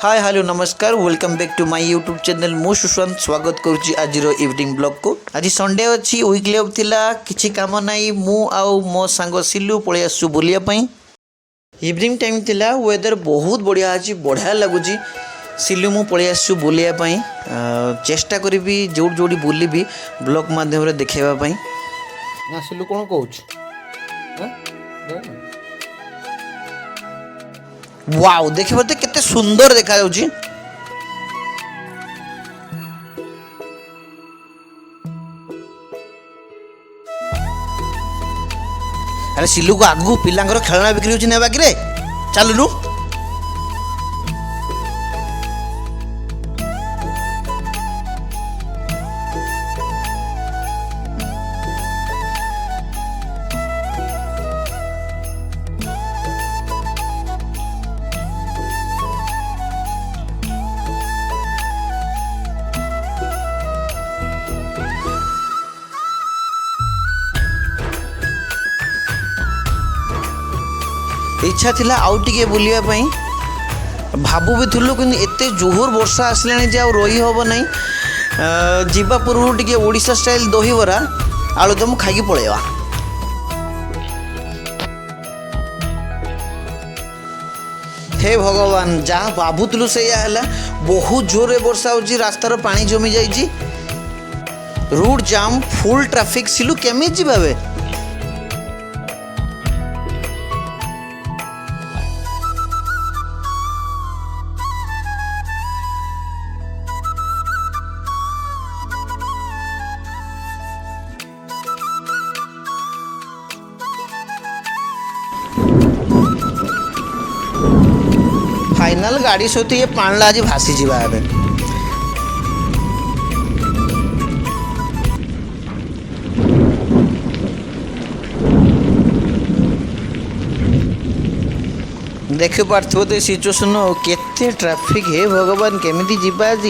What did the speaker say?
हाय hello नमस्कार welcome back to my YouTube channel मु सुशांत स्वागत करुच्ची आज इवनिंग ब्लॉग को। आज संडे अच्छी वीकली ऑफ थिला किछि काम नाई मु आउ मो सांग सिलु पळे आसु बुलिया पई। इवनिंग टाइम थिला वेदर बहुत बढ़िया अछि बढ़िया लागुची। सिलु मु पळे आसु बुलिया पई चेष्टा करिबी जोड जोडी बुलिबी ब्लॉग माध्यम रे देखेबा पई। ना सिलु कोन कहूछ वाओ देखिए बोलते कितने सुंदर देखा जाउची। अरे सिलु को आगु पिलांगर खेलना बिक्री होची ने बाकी रे चलनु। इच्छा थिला आउ टिके बुलिया पई भाबु भी थुलु कि एते जोहर वर्षा आसलानी जे आ रही होबो नै जीवा पूर्व टिके ओडिसा स्टाइल दही बरा आलुदम खाइकी पळेवा। हे भगवान जहाँ भाबुतलु से हला बहुत जोरे वर्षा होची रास्तार पानी जमी जाइची रोड जाम फुल ट्रैफिक सिलु केमी जिबाबे। फाइनल गाड़ी सहित ये पाणला आज भासी जीवा है। देख पार्थो तो सिचुएशन केते ट्रैफिक है भगवान केमिति जीवा आज।